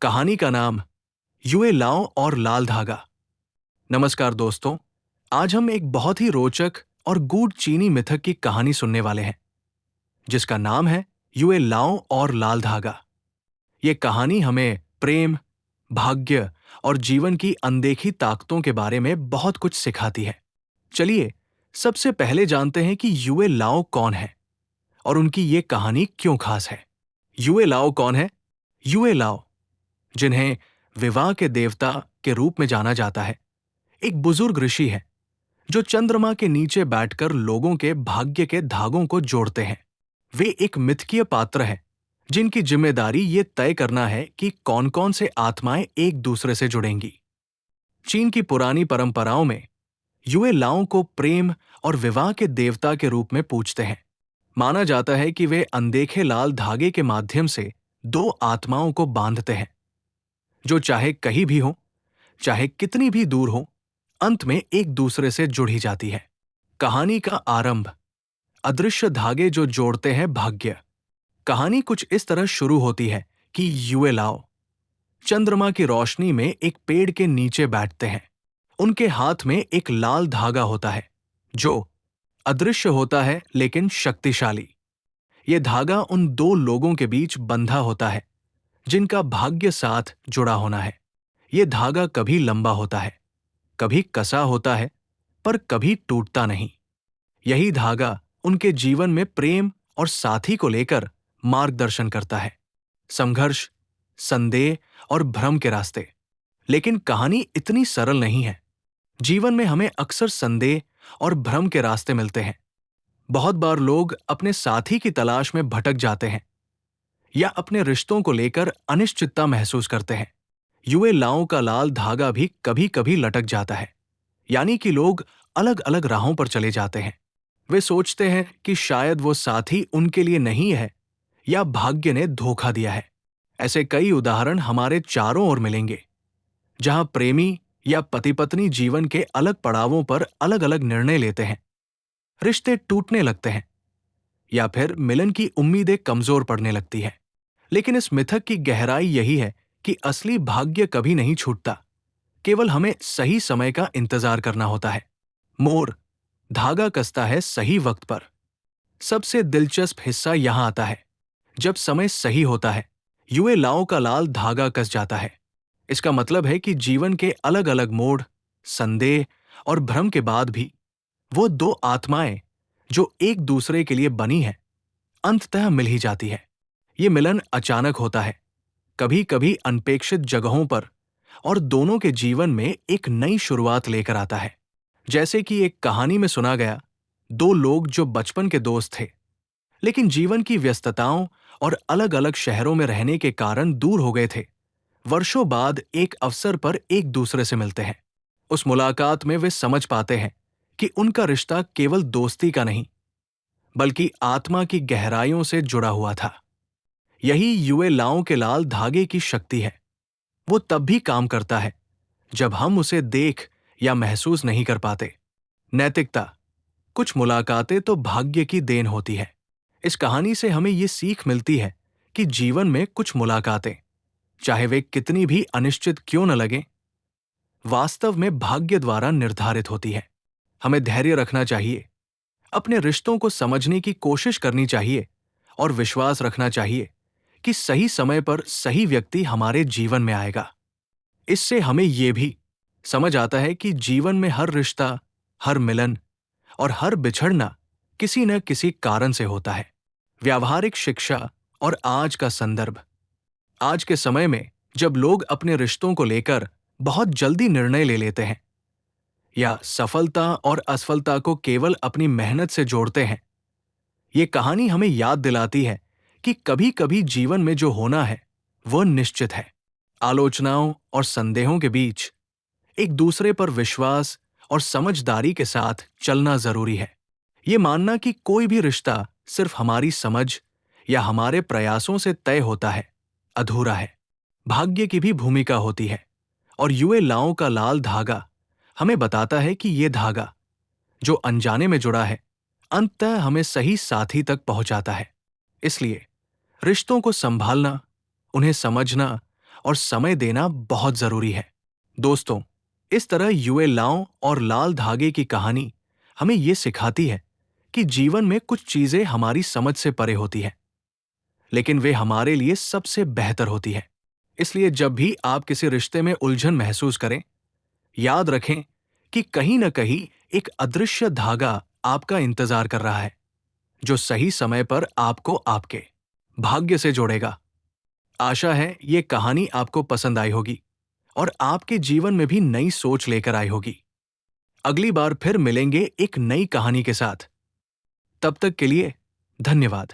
कहानी का नाम युए लाओ और लाल धागा। नमस्कार दोस्तों, आज हम एक बहुत ही रोचक और गूढ़ चीनी मिथक की कहानी सुनने वाले हैं जिसका नाम है युए लाओ और लाल धागा। ये कहानी हमें प्रेम, भाग्य और जीवन की अनदेखी ताकतों के बारे में बहुत कुछ सिखाती है। चलिए सबसे पहले जानते हैं कि युए लाओ कौन है और उनकी ये कहानी क्यों खास है। युए लाओ कौन है? युए लाओ, जिन्हें विवाह के देवता के रूप में जाना जाता है, एक बुजुर्ग ऋषि है जो चंद्रमा के नीचे बैठकर लोगों के भाग्य के धागों को जोड़ते हैं। वे एक मिथकीय पात्र हैं जिनकी जिम्मेदारी ये तय करना है कि कौन कौन से आत्माएं एक दूसरे से जुड़ेंगी। चीन की पुरानी परंपराओं में युए लाओ को प्रेम और विवाह के देवता के रूप में पूजते हैं। माना जाता है कि वे अनदेखे लाल धागे के माध्यम से दो आत्माओं को बांधते हैं जो चाहे कहीं भी हो, चाहे कितनी भी दूर हो, अंत में एक दूसरे से जुड़ी जाती है। कहानी का आरंभ, अदृश्य धागे जो जोड़ते हैं भाग्य। कहानी कुछ इस तरह शुरू होती है कि युए लाओ चंद्रमा की रोशनी में एक पेड़ के नीचे बैठते हैं। उनके हाथ में एक लाल धागा होता है जो अदृश्य होता है लेकिन शक्तिशाली। यह धागा उन दो लोगों के बीच बंधा होता है जिनका भाग्य साथ जुड़ा होना है। यह धागा कभी लंबा होता है, कभी कसा होता है, पर कभी टूटता नहीं। यही धागा उनके जीवन में प्रेम और साथी को लेकर मार्गदर्शन करता है, संघर्ष, संदेह और भ्रम के रास्ते। लेकिन कहानी इतनी सरल नहीं है। जीवन में हमें अक्सर संदेह और भ्रम के रास्ते मिलते हैं। बहुत बार लोग अपने साथी की तलाश में भटक जाते हैं या अपने रिश्तों को लेकर अनिश्चितता महसूस करते हैं। युए लाओ का लाल धागा भी कभी कभी लटक जाता है, यानी कि लोग अलग अलग राहों पर चले जाते हैं। वे सोचते हैं कि शायद वो साथी उनके लिए नहीं है या भाग्य ने धोखा दिया है। ऐसे कई उदाहरण हमारे चारों ओर मिलेंगे, जहां प्रेमी या पति पत्नी जीवन के अलग पड़ावों पर अलग अलग निर्णय लेते हैं। रिश्ते टूटने लगते हैं या फिर मिलन की उम्मीदें कमजोर पड़ने लगती है। लेकिन इस मिथक की गहराई यही है कि असली भाग्य कभी नहीं छूटता, केवल हमें सही समय का इंतजार करना होता है। मोर धागा कसता है सही वक्त पर। सबसे दिलचस्प हिस्सा यहां आता है जब समय सही होता है, युए लाओ का लाल धागा कस जाता है। इसका मतलब है कि जीवन के अलग अलग मोड़, संदेह और भ्रम के बाद भी वो दो आत्माएं जो एक दूसरे के लिए बनी हैं, अंततः मिल ही जाती है। ये मिलन अचानक होता है, कभी कभी अनपेक्षित जगहों पर, और दोनों के जीवन में एक नई शुरुआत लेकर आता है। जैसे कि एक कहानी में सुना गया, दो लोग जो बचपन के दोस्त थे लेकिन जीवन की व्यस्तताओं और अलग अलग शहरों में रहने के कारण दूर हो गए थे, वर्षों बाद एक अवसर पर एक दूसरे से मिलते हैं। उस मुलाकात में वे समझ पाते हैं कि उनका रिश्ता केवल दोस्ती का नहीं, बल्कि आत्मा की गहराइयों से जुड़ा हुआ था। यही युए लाओ के लाल धागे की शक्ति है। वो तब भी काम करता है जब हम उसे देख या महसूस नहीं कर पाते। नैतिकता, कुछ मुलाकातें तो भाग्य की देन होती है। इस कहानी से हमें ये सीख मिलती है कि जीवन में कुछ मुलाकातें, चाहे वे कितनी भी अनिश्चित क्यों न लगें, वास्तव में भाग्य द्वारा निर्धारित होती है। हमें धैर्य रखना चाहिए, अपने रिश्तों को समझने की कोशिश करनी चाहिए और विश्वास रखना चाहिए कि सही समय पर सही व्यक्ति हमारे जीवन में आएगा। इससे हमें यह भी समझ आता है कि जीवन में हर रिश्ता, हर मिलन और हर बिछड़ना किसी न किसी कारण से होता है। व्यावहारिक शिक्षा और आज का संदर्भ। आज के समय में जब लोग अपने रिश्तों को लेकर बहुत जल्दी निर्णय ले लेते हैं या सफलता और असफलता को केवल अपनी मेहनत से जोड़ते हैं, ये कहानी हमें याद दिलाती है कि कभी कभी जीवन में जो होना है वह निश्चित है। आलोचनाओं और संदेहों के बीच एक दूसरे पर विश्वास और समझदारी के साथ चलना जरूरी है। ये मानना कि कोई भी रिश्ता सिर्फ हमारी समझ या हमारे प्रयासों से तय होता है, अधूरा है। भाग्य की भी भूमिका होती है, और युए लाओ का लाल धागा हमें बताता है कि ये धागा जो अनजाने में जुड़ा है, अंततः हमें सही साथी तक पहुंचाता है। इसलिए रिश्तों को संभालना, उन्हें समझना और समय देना बहुत जरूरी है। दोस्तों, इस तरह युए लाओ और लाल धागे की कहानी हमें ये सिखाती है कि जीवन में कुछ चीजें हमारी समझ से परे होती हैं, लेकिन वे हमारे लिए सबसे बेहतर होती हैं। इसलिए जब भी आप किसी रिश्ते में उलझन महसूस करें, याद रखें कि कहीं न कहीं एक अदृश्य धागा आपका इंतजार कर रहा है, जो सही समय पर आपको आपके भाग्य से जोड़ेगा। आशा है ये कहानी आपको पसंद आई होगी और आपके जीवन में भी नई सोच लेकर आई होगी। अगली बार फिर मिलेंगे एक नई कहानी के साथ। तब तक के लिए धन्यवाद।